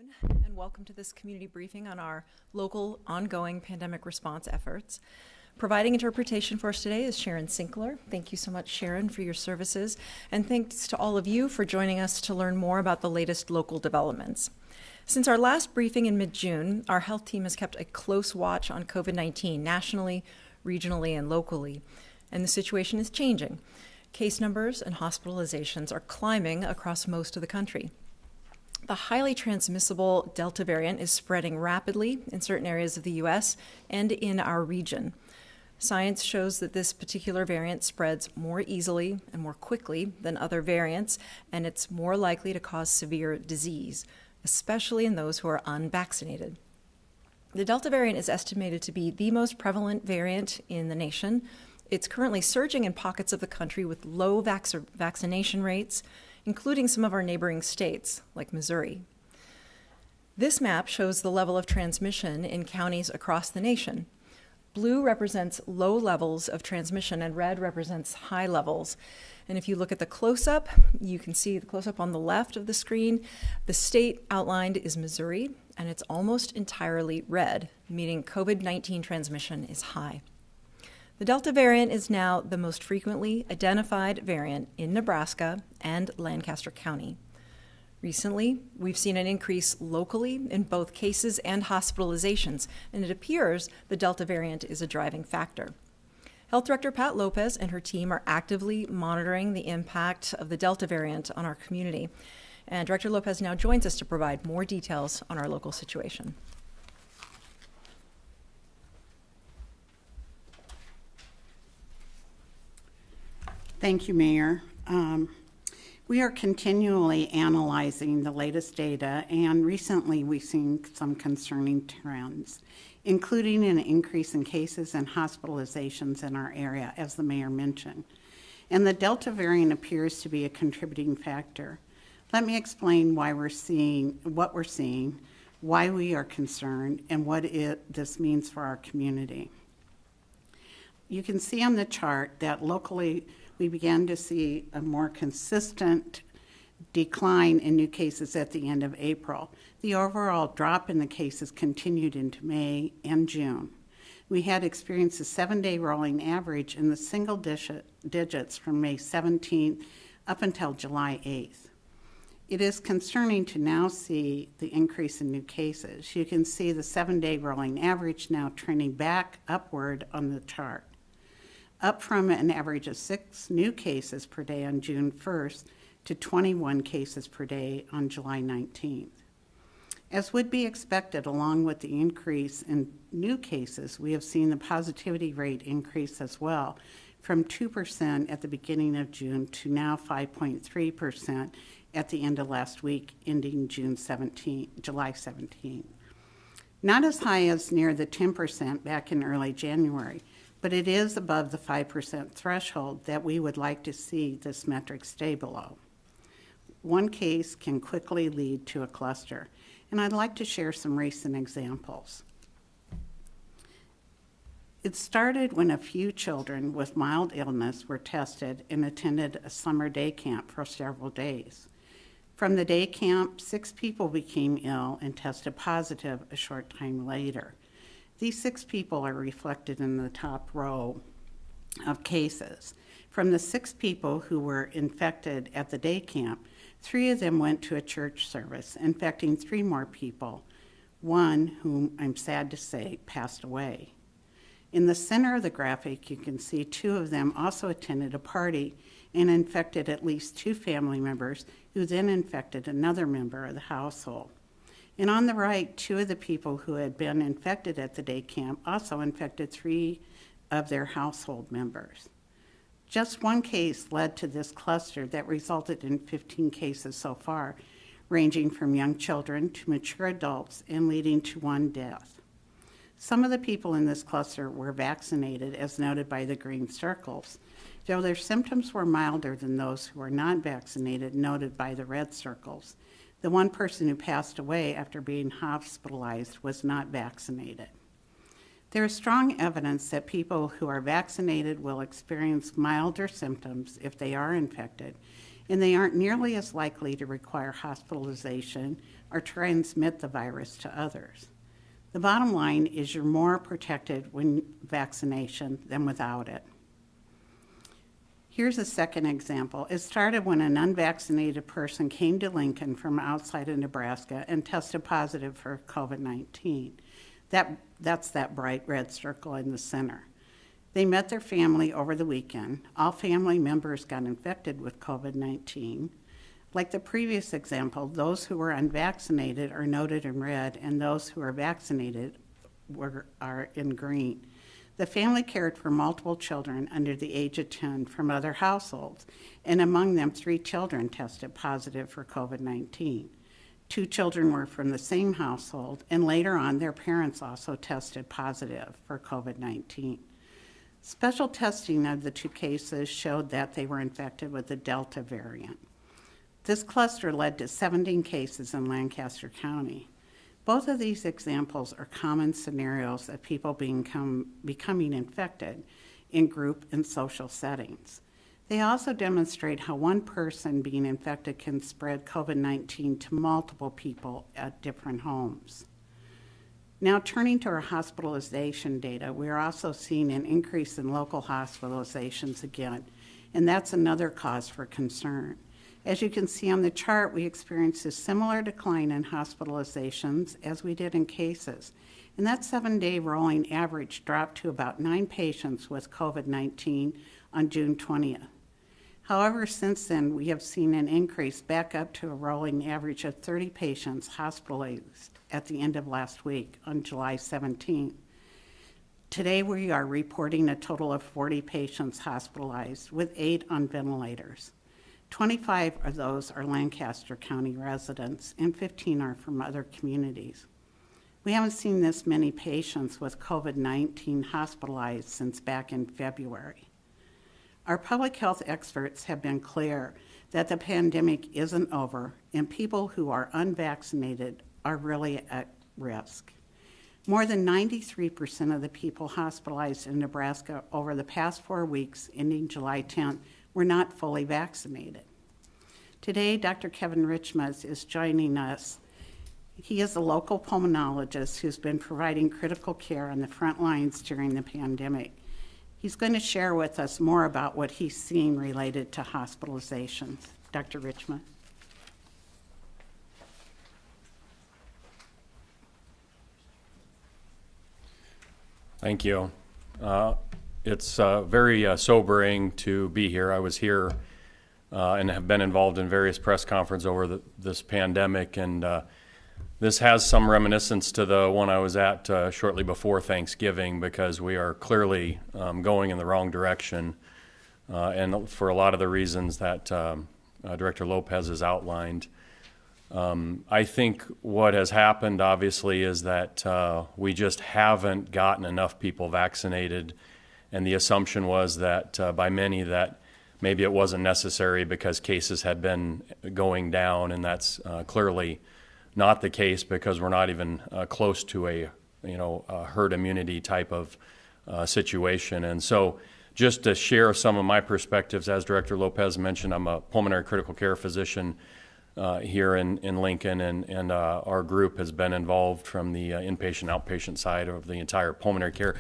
everyone, and welcome to this community briefing on our local ongoing pandemic response efforts. Providing interpretation for us today is Sharon Sinkler. Thank you so much, Sharon, for your services, and thanks to all of you for joining us to learn more about the latest local developments. Since our last briefing in mid-June, our health team has kept a close watch on COVID-19 nationally, regionally, and locally, and the situation is changing. Case numbers and hospitalizations are climbing across most of the country. The highly transmissible Delta variant is spreading rapidly in certain areas of the U.S. and in our region. Science shows that this particular variant spreads more easily and more quickly than other variants, and it's more likely to cause severe disease, especially in those who are unvaccinated. The Delta variant is estimated to be the most prevalent variant in the nation. It's currently surging in pockets of the country with low vaccination rates, including some of our neighboring states, like Missouri. This map shows the level of transmission in counties across the nation. Blue represents low levels of transmission, and red represents high levels. And if you look at the close-up, you can see the close-up on the left of the screen. The state outlined is Missouri, and it's almost entirely red, meaning COVID-19 transmission is high. The Delta variant is now the most frequently identified variant in Nebraska and Lancaster County. Recently, we've seen an increase locally in both cases and hospitalizations, and it appears the Delta variant is a driving factor. Health Director Pat Lopez and her team are actively monitoring the impact of the Delta variant on our community, and Director Lopez now joins us to provide more details on our local situation. Thank you, Mayor. We are continually analyzing the latest data, and recently we've seen some concerning trends, including an increase in cases and hospitalizations in our area, as the Mayor mentioned. And the Delta variant appears to be a contributing factor. Let me explain why we're seeing what we're seeing, why we are concerned, and what this means for our community. You can see on the chart that locally we began to see a more consistent decline in new cases at the end of April. The overall drop in the cases continued into May and June. We had experienced a 7-day rolling average in the single digits from May 17th up until July 8th. It is concerning to now see the increase in new cases. You can see the 7-day rolling average now trending back upward on the chart, up from an average of 6 new cases per day on June 1st to 21 cases per day on July 19th. As would be expected, along with the increase in new cases, we have seen the positivity rate increase as well, from 2% at the beginning of June to now 5.3% at the end of last week, ending July 17th. Not as high as near the 10% back in early January, but it is above the 5% threshold that we would like to see this metric stay below. One case can quickly lead to a cluster, and I'd like to share some recent examples. It started when a few children with mild illness were tested and attended a summer day camp for several days. From the day camp, 6 people became ill and tested positive a short time later. These 6 people are reflected in the top row of cases. From the 6 people who were infected at the day camp, 3 of them went to a church service, infecting 3 more people, one whom I'm sad to say passed away. In the center of the graphic, you can see 2 of them also attended a party and infected at least 2 family members, who then infected another member of the household. And on the right, 2 of the people who had been infected at the day camp also infected 3 of their household members. Just one case led to this cluster that resulted in 15 cases so far, ranging from young children to mature adults and leading to 1 death. Some of the people in this cluster were vaccinated, as noted by the green circles, though their symptoms were milder than those who were not vaccinated, noted by the red circles. The 1 person who passed away after being hospitalized was not vaccinated. There is strong evidence that people who are vaccinated will experience milder symptoms if they are infected, and they aren't nearly as likely to require hospitalization or transmit the virus to others. The bottom line is you're more protected with vaccination than without it. Here's a second example. It started when an unvaccinated person came to Lincoln from outside of Nebraska and tested positive for COVID-19. That's that bright red circle in the center. They met their family over the weekend. All family members got infected with COVID-19. Like the previous example, those who were unvaccinated are noted in red, and those who are vaccinated are in green. The family cared for multiple children under the age of 10 from other households, and among them, 3 children tested positive for COVID-19. 2 children were from the same household, and later on, their parents also tested positive for COVID-19. Special testing of the 2 cases showed that they were infected with the Delta variant. This cluster led to 17 cases in Lancaster County. Both of these examples are common scenarios of people becoming infected in group and social settings. They also demonstrate how one person being infected can spread COVID-19 to multiple people at different homes. Now, turning to our hospitalization data, we are also seeing an increase in local hospitalizations again, and that's another cause for concern. As you can see on the chart, we experienced a similar decline in hospitalizations as we did in cases, and that 7-day rolling average dropped to about 9 patients with COVID-19 on June 20th. However, since then, we have seen an increase back up to a rolling average of 30 patients hospitalized at the end of last week on July 17th. Today, we are reporting a total of 40 patients hospitalized, with 8 on ventilators. 25 of those are Lancaster County residents, and 15 are from other communities. We haven't seen this many patients with COVID-19 hospitalized since back in February. Our public health experts have been clear that the pandemic isn't over, and people who are unvaccinated are really at risk. More than 93% of the people hospitalized in Nebraska over the past 4 weeks, ending July 10th, were not fully vaccinated. Today, Dr. Kevin Richmond is joining us. He is a local pulmonologist who's been providing critical care on the front lines during the pandemic. He's going to share with us more about what he's seen related to hospitalizations. Dr. Richmond. Thank you. It's very sobering to be here. I was here and have been involved in various press conferences over this pandemic, and this has some reminiscence to the one I was at shortly before Thanksgiving, because we are clearly going in the wrong direction, and for a lot of the reasons that Director Lopez has outlined. I think what has happened, obviously, is that we just haven't gotten enough people vaccinated, and the assumption was that by many that maybe it wasn't necessary because cases had been going down, and that's clearly not the case, because we're not even close to a herd immunity type of situation. And so, just to share some of my perspectives, as Director Lopez mentioned, I'm a pulmonary critical care physician here in Lincoln, and our group has been involved from the inpatient, outpatient side of the entire pulmonary care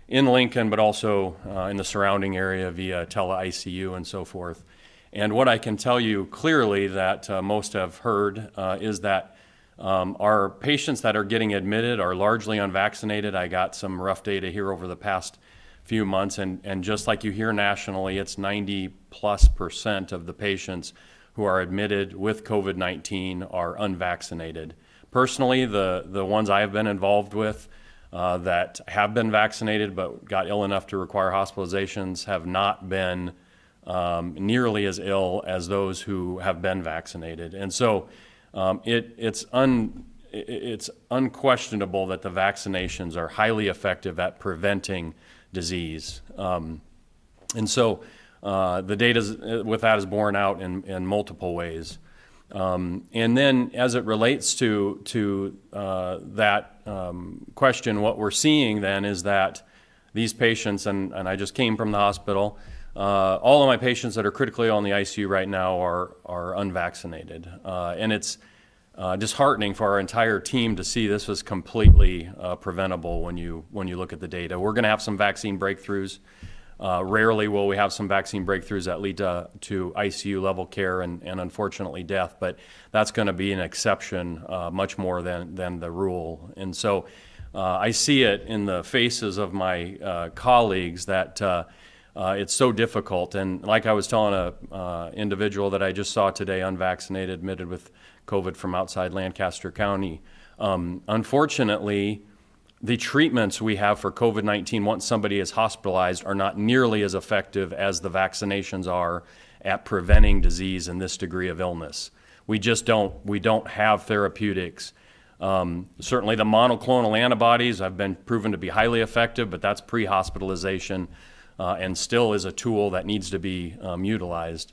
in Lincoln, but also in the surrounding area via tele-ICU and so forth. And what I can tell you clearly that most have heard is that our patients that are getting admitted are largely unvaccinated. I got some rough data here over the past few months, and just like you hear nationally, it's 90+% of the patients who are admitted with COVID-19 are unvaccinated. Personally, the ones I have been involved with that have been vaccinated but got ill enough to require hospitalizations have not been nearly as ill as those who have been vaccinated. And so it's unquestionable that the vaccinations are highly effective at preventing disease. And so the data with that is borne out in multiple ways. And then as it relates to that question, what we're seeing then is that these patients, and I just came from the hospital, all of my patients that are critically ill in the ICU right now are unvaccinated. And it's disheartening for our entire team to see this was completely preventable when you look at the data. We're going to have some vaccine breakthroughs. Rarely will we have some vaccine breakthroughs that lead to ICU level care and unfortunately death, but that's going to be an exception much more than the rule. And so I see it in the faces of my colleagues that it's so difficult. And like I was telling an individual that I just saw today, unvaccinated, admitted with COVID from outside Lancaster County, unfortunately, the treatments we have for COVID-19 once somebody is hospitalized are not nearly as effective as the vaccinations are at preventing disease and this degree of illness. We don't have therapeutics. Certainly the monoclonal antibodies have been proven to be highly effective, but that's pre-hospitalization and still is a tool that needs to be utilized.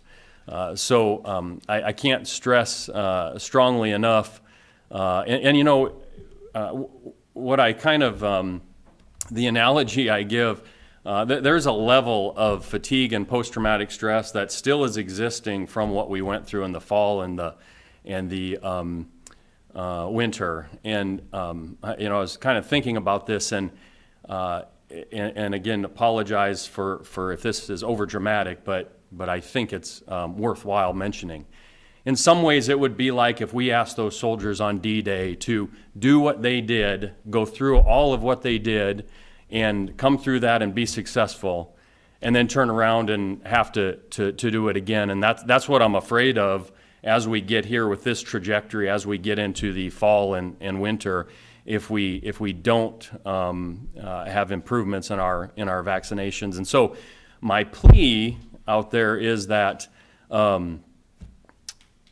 So I can't stress strongly enough, and you know, what I kind of, the analogy I give, there's a level of fatigue and post-traumatic stress that still is existing from what we went through in the fall and the winter. And you know, I was kind of thinking about this, and again, apologize for if this is over dramatic, but I think it's worthwhile mentioning. In some ways, it would be like if we asked those soldiers on D-Day to do what they did, go through all of what they did, and come through that and be successful, and then turn around and have to do it again. And that's what I'm afraid of as we get here with this trajectory, as we get into the fall and winter, if we don't have improvements in our vaccinations. And so my plea out there is that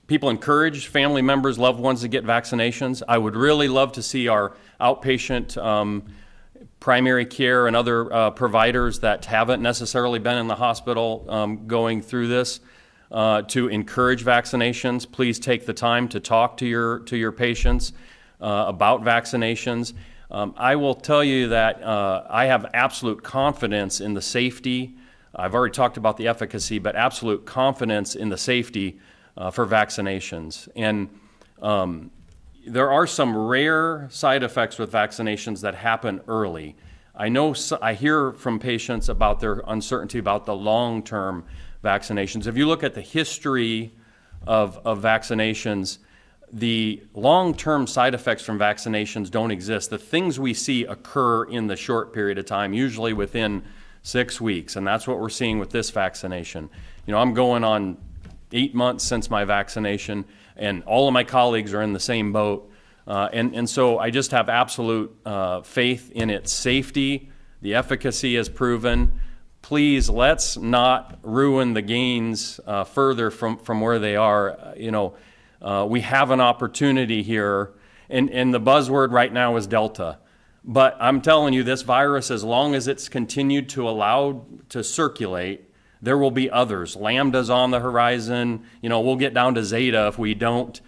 people encourage family members, loved ones to get vaccinations. I would really love to see our outpatient primary care and other providers that haven't necessarily been in the hospital going through this to encourage vaccinations. Please take the time to talk to your patients about vaccinations. I will tell you that I have absolute confidence in the safety. I've already talked about the efficacy, but absolute confidence in the safety for vaccinations. And there are some rare side effects with vaccinations that happen early. I hear from patients about their uncertainty about the long-term vaccinations. If you look at the history of vaccinations, the long-term side effects from vaccinations don't exist. The things we see occur in the short period of time, usually within 6 weeks, and that's what we're seeing with this vaccination. You know, I'm going on 8 months since my vaccination, and all of my colleagues are in the same boat. And so I just have absolute faith in its safety. The efficacy is proven. Please, let's not ruin the gains further from where they are. You know, we have an opportunity here, and the buzzword right now is Delta. But I'm telling you, this virus, as long as it's continued to allow to circulate, there will be others. Lambda's on the horizon. You know, we'll get down to Zeta if we don't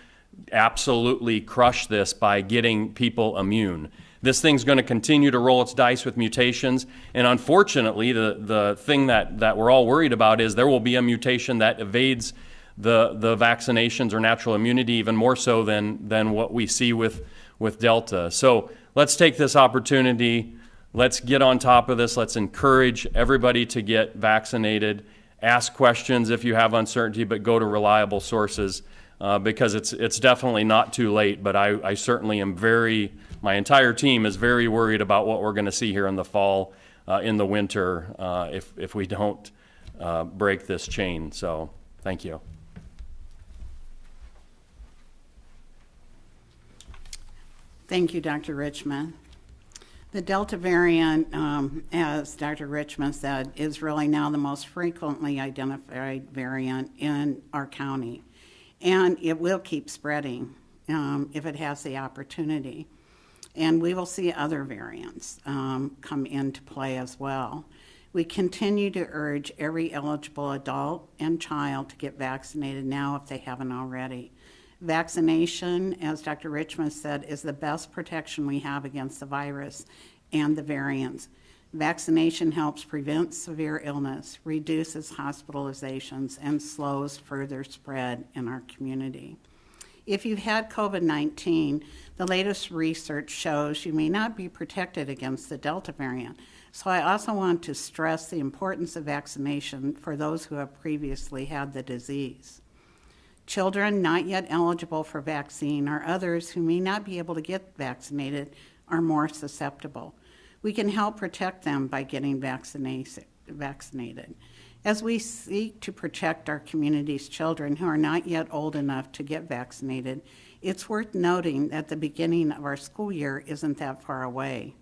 absolutely crush this by getting people immune. This thing's going to continue to roll its dice with mutations. And unfortunately, the thing that we're all worried about is there will be a mutation that evades the vaccinations or natural immunity even more so than what we see with Delta. So let's take this opportunity. Let's get on top of this. Let's encourage everybody to get vaccinated. Ask questions if you have uncertainty, but go to reliable sources because it's definitely not too late. But I certainly am my entire team is very worried about what we're going to see here in the fall, in the winter, if we don't break this chain. So thank you. Thank you, Dr. Richmond. The Delta variant, as Dr. Richmond said, is really now the most frequently identified variant in our county. And it will keep spreading if it has the opportunity. And we will see other variants come into play as well. We continue to urge every eligible adult and child to get vaccinated now if they haven't already. Vaccination, as Dr. Richmond said, is the best protection we have against the virus and the variants. Vaccination helps prevent severe illness, reduces hospitalizations, and slows further spread in our community. If you've had COVID-19, the latest research shows you may not be protected against the Delta variant. So I also want to stress the importance of vaccination for those who have previously had the disease. Children not yet eligible for vaccine or others who may not be able to get vaccinated are more susceptible. We can help protect them by getting vaccinated. As we seek to protect our community's children who are not yet old enough to get vaccinated, it's worth noting that the beginning of our school year isn't that far away.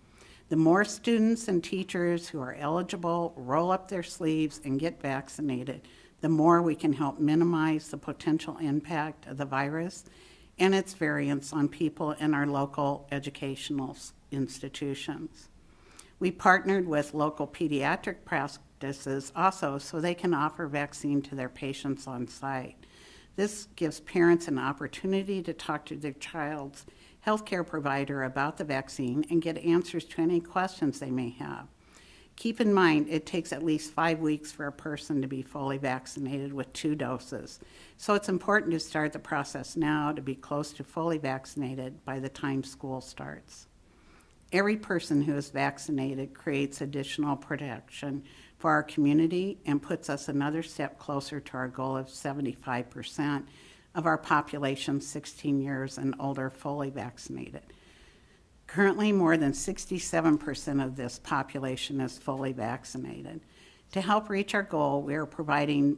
The more students and teachers who are eligible roll up their sleeves and get vaccinated, the more we can help minimize the potential impact of the virus and its variants on people in our local educational institutions. We partnered with local pediatric practices also so they can offer vaccine to their patients on site. This gives parents an opportunity to talk to their child's healthcare provider about the vaccine and get answers to any questions they may have. Keep in mind, it takes at least 5 weeks for a person to be fully vaccinated with 2 doses. So it's important to start the process now to be close to fully vaccinated by the time school starts. Every person who is vaccinated creates additional protection for our community and puts us another step closer to our goal of 75% of our population 16 years and older fully vaccinated. Currently, more than 67% of this population is fully vaccinated. To help reach our goal, we are providing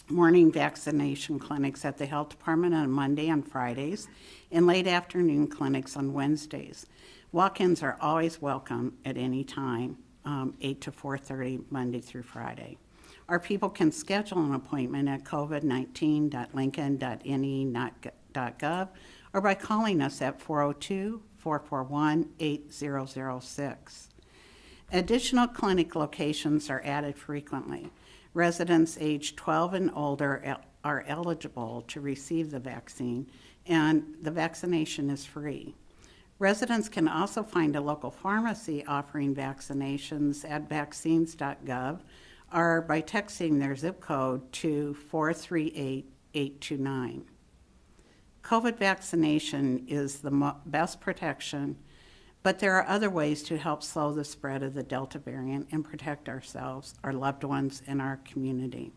morning vaccination clinics at the health department on Monday and Fridays, and late afternoon clinics on Wednesdays. Walk-ins are always welcome at any time, 8 to 4:30, Monday through Friday. Our people can schedule an appointment at covid19.lincoln.ne.gov or by calling us at 402-441-8006. Additional clinic locations are added frequently. Residents aged 12 and older are eligible to receive the vaccine, and the vaccination is free. Residents can also find a local pharmacy offering vaccinations at vaccines.gov or by texting their zip code to 438-829. COVID vaccination is the best protection, but there are other ways to help slow the spread of the Delta variant and protect ourselves, our loved ones, and our community.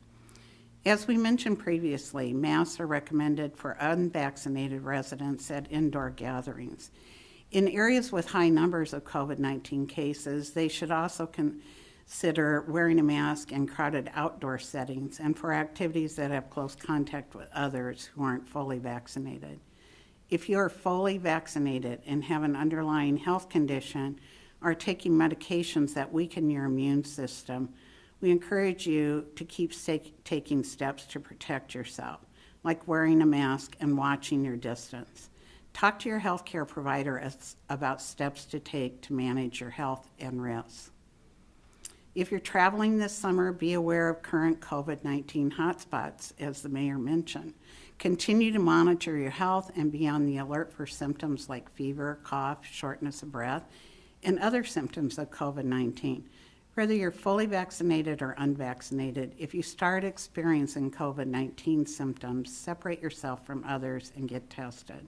As we mentioned previously, masks are recommended for unvaccinated residents at indoor gatherings. In areas with high numbers of COVID-19 cases, they should also consider wearing a mask in crowded outdoor settings and for activities that have close contact with others who aren't fully vaccinated. If you are fully vaccinated and have an underlying health condition or taking medications that weaken your immune system, we encourage you to keep taking steps to protect yourself, like wearing a mask and watching your distance. Talk to your healthcare provider about steps to take to manage your health and risks. If you're traveling this summer, be aware of current COVID-19 hotspots, as the mayor mentioned. Continue to monitor your health and be on the alert for symptoms like fever, cough, shortness of breath, and other symptoms of COVID-19. Whether you're fully vaccinated or unvaccinated, if you start experiencing COVID-19 symptoms, separate yourself from others and get tested.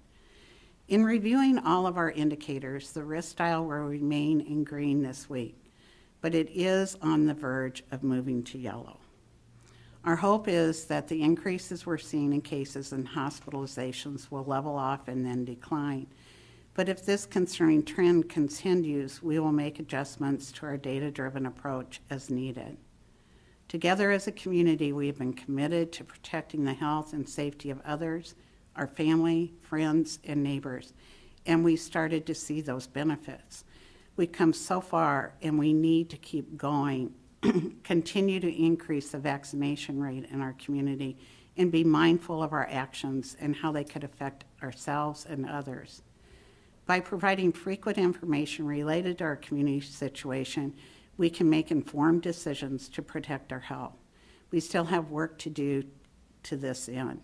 In reviewing all of our indicators, the risk dial will remain in green this week, but it is on the verge of moving to yellow. Our hope is that the increases we're seeing in cases and hospitalizations will level off and then decline. But if this concerning trend continues, we will make adjustments to our data-driven approach as needed. Together as a community, we have been committed to protecting the health and safety of others, our family, friends, and neighbors, and we started to see those benefits. We've come so far, and we need to keep going, continue to increase the vaccination rate in our community, and be mindful of our actions and how they could affect ourselves and others. By providing frequent information related to our community situation, we can make informed decisions to protect our health. We still have work to do to this end.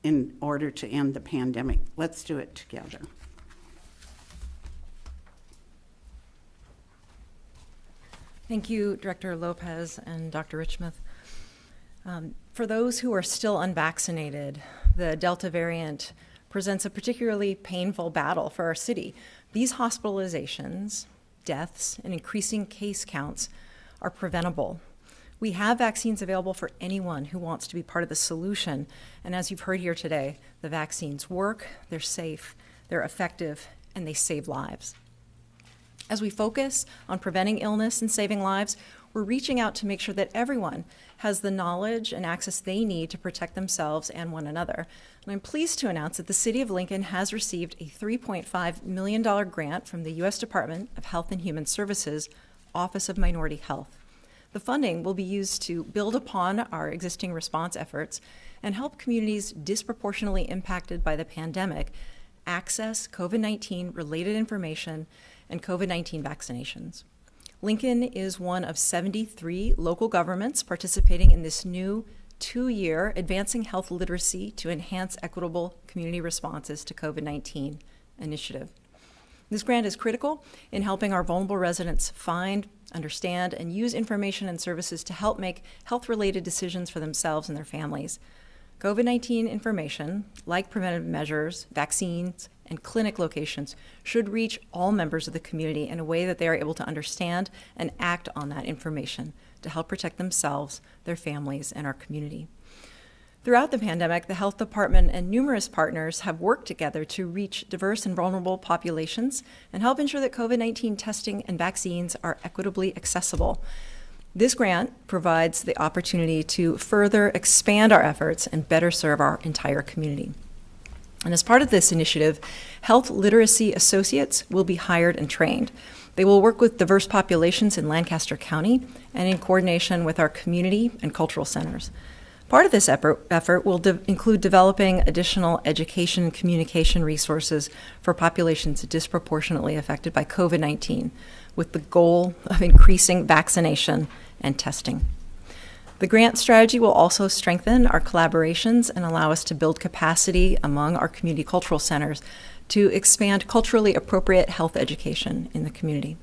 in order to end the pandemic. Let's do it together. Thank you, Director Lopez and Dr. Richmouth. For those who are still unvaccinated, the Delta variant presents a particularly painful battle for our city. These hospitalizations, deaths, and increasing case counts are preventable. We have vaccines available for anyone who wants to be part of the solution. And as you've heard here today, the vaccines work, they're safe, they're effective, and they save lives. As we focus on preventing illness and saving lives, we're reaching out to make sure that everyone has the knowledge and access they need to protect themselves and one another. And I'm pleased to announce that the City of Lincoln has received a $3.5 million grant from the U.S. Department of Health and Human Services, Office of Minority Health. The funding will be used to build upon our existing response efforts and help communities disproportionately impacted by the pandemic access COVID-19 related information and COVID-19 vaccinations. Lincoln is one of 73 local governments participating in this new 2-year Advancing Health Literacy to Enhance Equitable Community Responses to COVID-19 initiative. This grant is critical in helping our vulnerable residents find, understand, and use information and services to help make health-related decisions for themselves and their families. COVID-19 information, like preventive measures, vaccines, and clinic locations, should reach all members of the community in a way that they are able to understand and act on that information to help protect themselves, their families, and our community. Throughout the pandemic, the health department and numerous partners have worked together to reach diverse and vulnerable populations and help ensure that COVID-19 testing and vaccines are equitably accessible. This grant provides the opportunity to further expand our efforts and better serve our entire community. And as part of this initiative, health literacy associates will be hired and trained. They will work with diverse populations in Lancaster County and in coordination with our community and cultural centers. Part of this effort will include developing additional education and communication resources for populations disproportionately affected by COVID-19, with the goal of increasing vaccination and testing. The grant strategy will also strengthen our collaborations and allow us to build capacity among our community cultural centers to expand culturally appropriate health education in the community.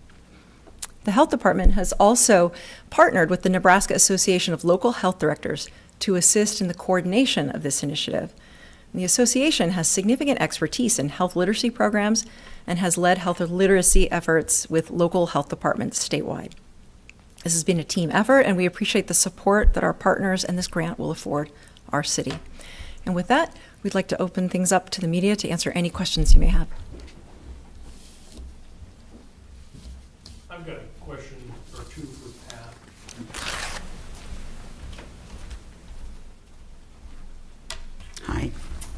The health department has also partnered with the Nebraska Association of Local Health Directors to assist in the coordination of this initiative. And the association has significant expertise in health literacy programs and has led health literacy efforts with local health departments statewide. This has been a team effort, and we appreciate the support that our partners and this grant will afford our city. And with that, we'd like to open things up to the media to answer any questions you may have. I've got a question or two for Pat. Hi.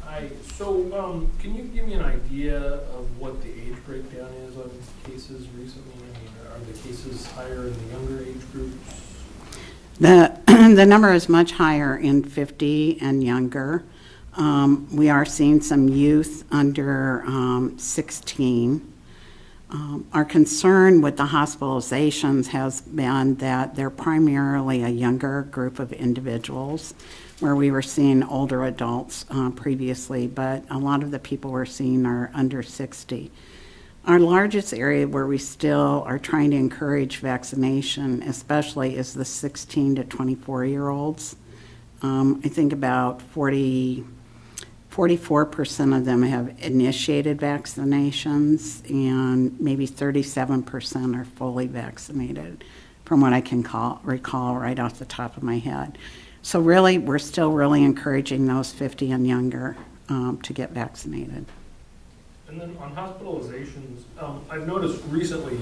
Hi, so can you give me an idea of what the age breakdown is on cases recently? I mean, are the cases higher in the younger age groups? The number is much higher in 50 and younger. We are seeing some youth under 16. Our concern with the hospitalizations has been that they're primarily a younger group of individuals, where we were seeing older adults previously, but a lot of the people we're seeing are under 60. Our largest area where we still are trying to encourage vaccination, especially, is the 16 to 24-year-olds. I think about 44% of them have initiated vaccinations, and maybe 37% are fully vaccinated, from what I can recall right off the top of my head. So really, we're still really encouraging those 50 and younger to get vaccinated. And then on hospitalizations, I've noticed recently,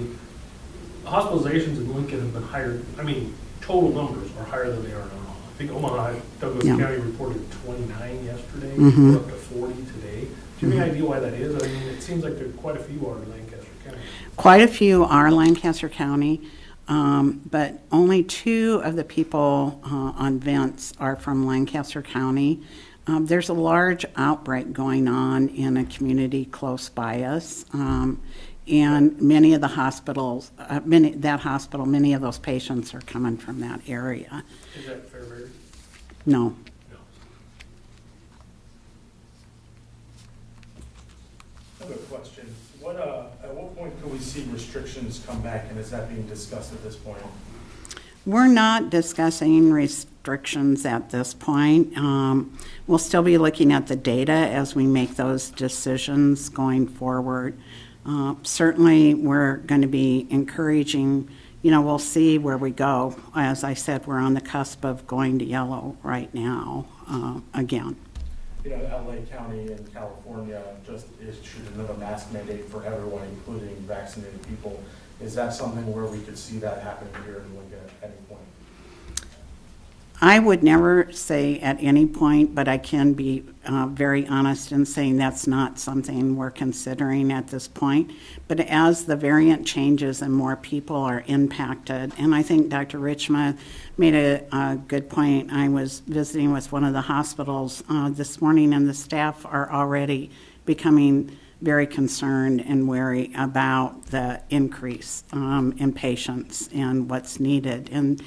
hospitalizations in Lincoln have been higher. I mean, total numbers are higher than they are now. I think Omaha, Douglas County reported 29 yesterday, we're up to 40 today. Do you have any idea why that is? I mean, it seems like there are quite a few are in Lancaster County. Quite a few are Lancaster County, but only 2 of the people on vents are from Lancaster County. There's a large outbreak going on in a community close by us, and many of the hospitals, many of those patients are coming from that area. Is that Fairbury? No. No. see restrictions come back, and is that being discussed at this point? We're not discussing restrictions at this point. We'll still be looking at the data as we make those decisions going forward. Certainly, we're going to be encouraging, we'll see where we go. As I said, we're on the cusp of going to yellow right now, again. LA County in California just issued another mask mandate for everyone, including vaccinated people. Is that something where we could see that happen here in Lincoln at any point? I would never say at any point, but I can be very honest in saying that's not something we're considering at this point. But as the variant changes and more people are impacted, and I think Dr. Richma made a good point. I was visiting with one of the hospitals this morning, and the staff are already becoming very concerned and wary about the increase in patients and what's needed. And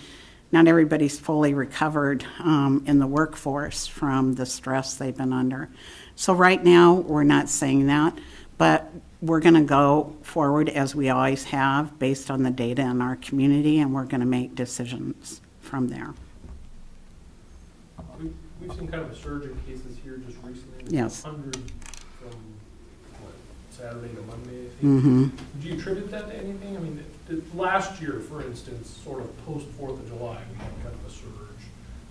not everybody's fully recovered in the workforce from the stress they've been under. So right now, we're not saying that, but we're going to go forward as we always have based on the data in our community, and we're going to make decisions from there. We've seen kind of a surge in cases here just recently. Yes. 100 from, Saturday to Monday, I think. Mm-hmm. Do you attribute that to anything? I mean, last year, for instance, sort of post-4th of July, we had kind of a surge,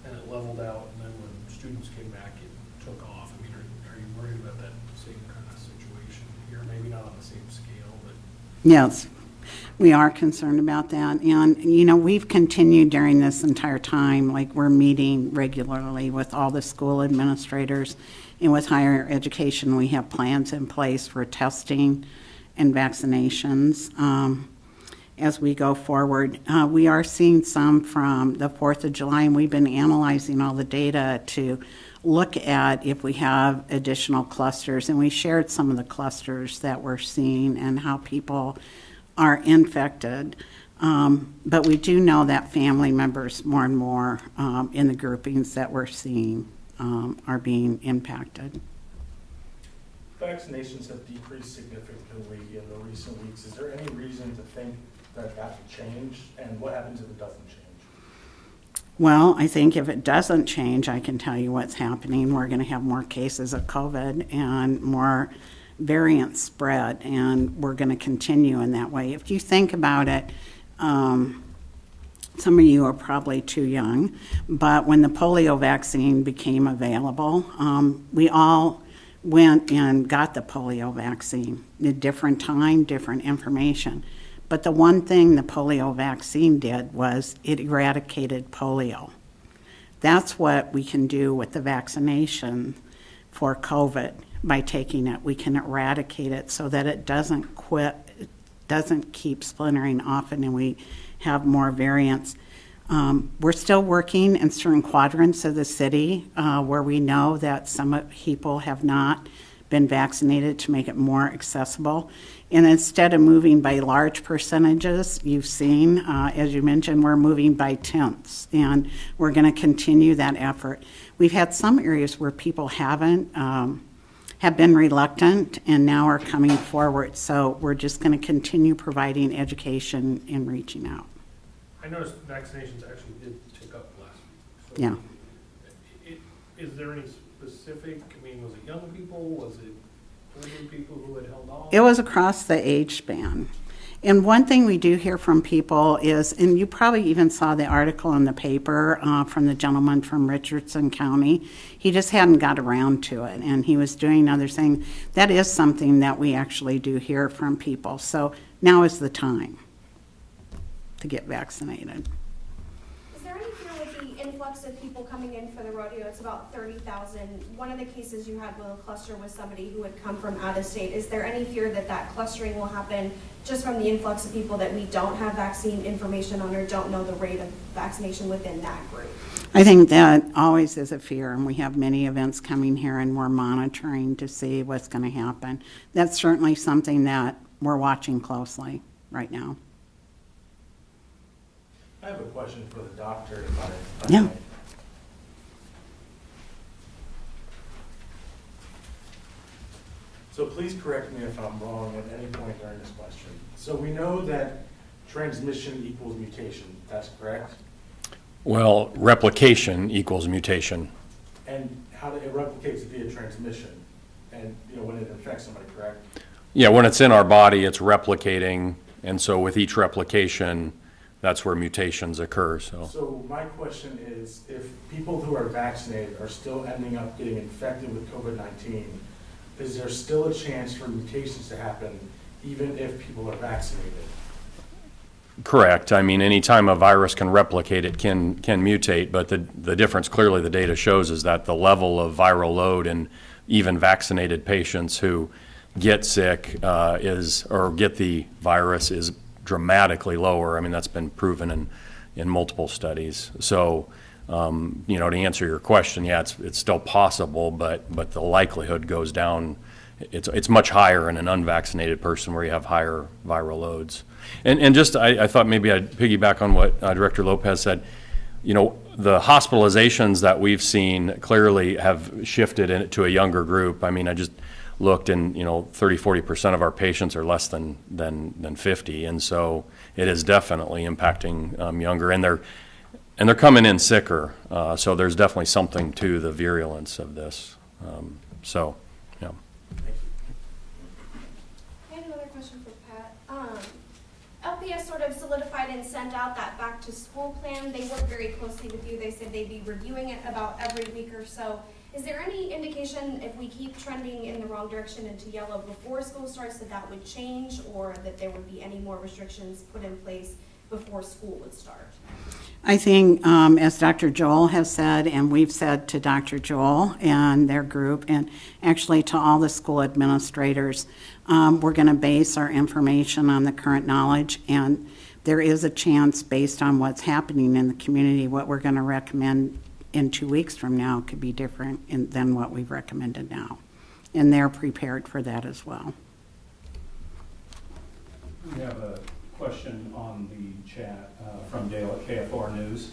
and it leveled out, and then when students came back, it took off. I mean, are you worried about that same kind of situation here? Maybe not on the same scale, but... Yes, we are concerned about that. And, we've continued during this entire time, like we're meeting regularly with all the school administrators, and with higher education, we have plans in place for testing and vaccinations. As we go forward, we are seeing some from the 4th of July, and we've been analyzing all the data to look at if we have additional clusters. And we shared some of the clusters that we're seeing and how people are infected. But we do know that family members more and more in the groupings that we're seeing are being impacted. Vaccinations have decreased significantly in the recent weeks. Is there any reason to think that that will change? And what happens if it doesn't change? Well, I think if it doesn't change, I can tell you what's happening. We're going to have more cases of COVID and more variant spread, and we're going to continue in that way. If you think about it, some of you are probably too young, but when the polio vaccine became available, we all went and got the polio vaccine. A different time, different information. But the one thing the polio vaccine did was it eradicated polio. That's what we can do with the vaccination for COVID. By taking it, we can eradicate it so that it doesn't quit, it doesn't keep splintering off, and we have more variants. We're still working in certain quadrants of the city where we know that some people have not been vaccinated to make it more accessible. And instead of moving by large percentages, you've seen, as you mentioned, we're moving by tenths, and we're going to continue that effort. We've had some areas where people have been reluctant and now are coming forward. So we're just going to continue providing education and reaching out. I noticed vaccinations actually did tick up last week. So Yeah. Is there any specific, was it young people? Was it older people who had held off? It was across the age span. And one thing we do hear from people is, and you probably even saw the article in the paper from the gentleman from Richardson County, he just hadn't got around to it, and he was doing other things. That is something that we actually do hear from people. So now is the time to get vaccinated. Is there any fear with the influx of people coming in for the rodeo? It's about 30,000. One of the cases you had with a cluster was somebody who had come from out of state. Is there any fear that that clustering will happen just from the influx of people that we don't have vaccine information on or don't know the rate of vaccination within that group? I think that always is a fear, and we have many events coming here, and we're monitoring to see what's going to happen. That's certainly something that we're watching closely right now. I have a question for the doctor, if I Yeah. may. So please please correct me if I'm wrong at any point during this question. So we know that transmission equals mutation, that's correct? Well, replication equals mutation. And how it replicates via transmission, and, you know, when it infects somebody, correct? Yeah, when it's in our body, it's replicating, and so with each replication, that's where mutations occur, so. So my question is, if people who are vaccinated are still ending up getting infected with COVID-19, is there still a chance for mutations to happen even if people are vaccinated? Correct. I mean, anytime a virus can replicate, it can mutate, but the difference clearly the data shows is that the level of viral load in even vaccinated patients who get sick or get the virus is dramatically lower. I mean, that's been proven in multiple studies. So, you know, to answer your question, yeah, it's still possible, but the likelihood goes down. It's much higher in an unvaccinated person where you have higher viral loads. And just, I thought maybe I'd piggyback on what Director Lopez said. You know, the hospitalizations that we've seen clearly have shifted to a younger group. I mean, I just looked and, you know, 30-40% of our patients are less than 50. And so it is definitely impacting younger, and they're coming in sicker. So there's definitely something to the virulence of this. So, yeah. I had another question for Pat. LPS sort of solidified and sent out that back to school plan. They work very closely with you. They said they'd be reviewing it about every week or so. Is there any indication if we keep trending in the wrong direction into yellow before school starts that would change, or that there would be any more restrictions put in place before school would start? I think, as Dr. Joel has said, and we've said to Dr. Joel and their group, and actually to all the school administrators, we're going to base our information on the current knowledge, and there is a chance based on what's happening in the community, what we're going to recommend in 2 weeks from now could be different than what we've recommended now. And they're prepared for that as well. We have a question on the chat from Dale at KFR News.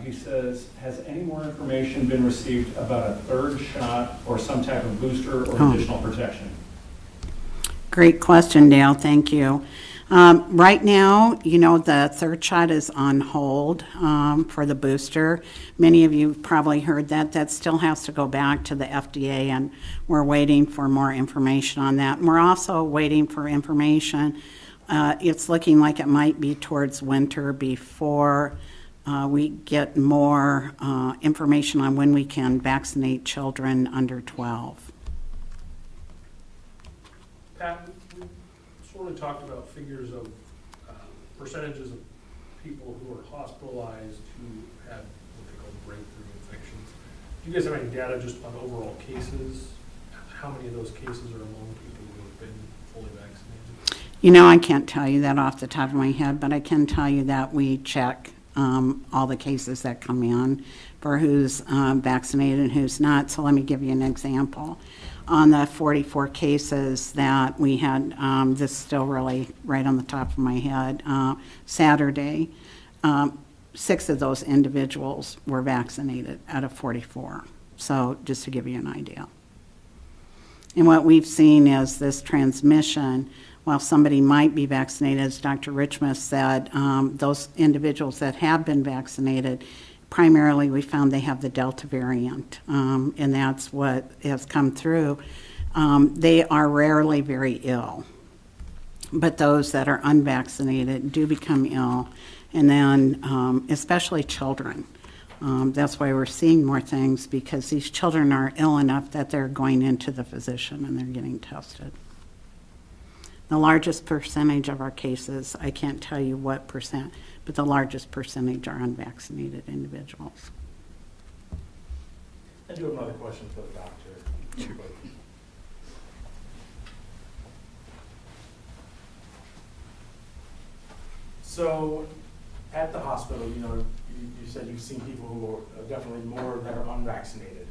He says, has any more information been received about a third shot or some type of booster or additional protection? Great question, Dale. Thank you. Right now, you know, the third shot is on hold for the booster. Many of you have probably heard that. That still has to go back to the FDA, and we're waiting for more information on that. And we're also waiting for information. It's looking like it might be towards winter before we get more information on when we can vaccinate children under 12. Pat, we sort of talked about figures of percentages of people who are hospitalized who have what they call breakthrough infections. Do you guys have any data just on overall cases? How many of those cases are among people who have been fully vaccinated? You know, I can't tell you that off the top of my head, but I can tell you that we check all the cases that come in for who's vaccinated and who's not. So let me give you an example. On the 44 cases that we had, this is still really right on the top of my head, Saturday, 6 of those individuals were vaccinated out of 44. So just to give you an idea. And what we've seen is this transmission, while somebody might be vaccinated, as Dr. Richmond said, those individuals that have been vaccinated, primarily we found they have the Delta variant, and that's what has come through. They are rarely very ill, but those that are unvaccinated do become ill, and then especially children. That's why we're seeing more things, because these children are ill enough that they're going into the physician and they're getting tested. The largest percentage of our cases, I can't tell you what percent, but the largest percentage are unvaccinated individuals. I do have another question for the doctor. Sure. So, at the hospital, you know, you said you've seen people who are definitely more that are unvaccinated.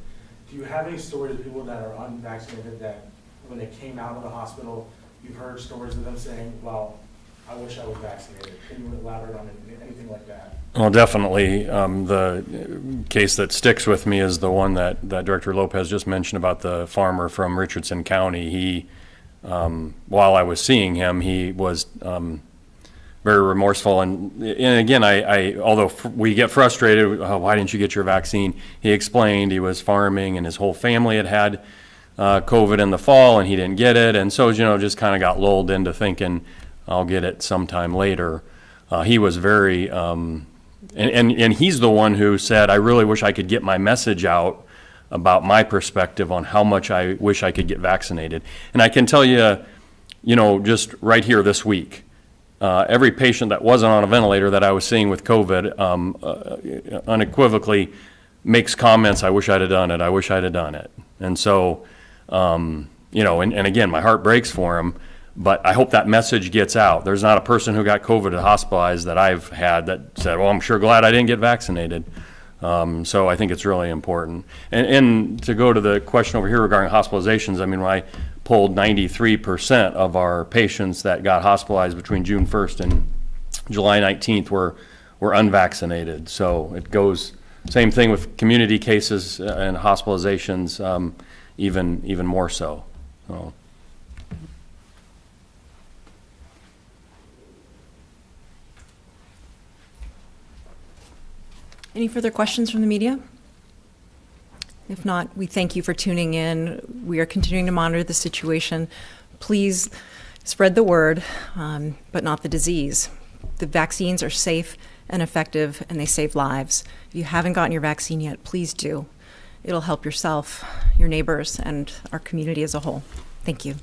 Do you have any stories of people that are unvaccinated that when they came out of the hospital, you've heard stories of them saying, well, I wish I was vaccinated? Can you elaborate on anything like that? Well, definitely. The case that sticks with me is the one that Director Lopez just mentioned about the farmer from Richardson County. He while I was seeing him, he was very remorseful. And again, although we get frustrated, oh, why didn't you get your vaccine? He explained he was farming and his whole family had COVID in the fall and he didn't get it. And so, just kind of got lulled into thinking I'll get it sometime later. He was very, and he's the one who said, I really wish I could get my message out about my perspective on how much I wish I could get vaccinated. And I can tell you, just right here this week, every patient that wasn't on a ventilator that I was seeing with COVID unequivocally makes comments, I wish I'd have done it, I wish I'd have done it. And so, and again, my heart breaks for him, but I hope that message gets out. There's not a person who got COVID and hospitalized that I've had that said, well, I'm sure glad I didn't get vaccinated. So I think it's really important. And to go to the question over here regarding hospitalizations, I mean, when I polled 93% of our patients that got hospitalized between June 1st and July 19th were unvaccinated. So it goes, same thing with community cases and hospitalizations, even more so. Any further questions from the media? If not, we thank you for tuning in. We are continuing to monitor the situation. Please spread the word, but not the disease. The vaccines are safe and effective, and they save lives. If you haven't gotten your vaccine yet, please do. It'll help yourself, your neighbors, and our community as a whole. Thank you.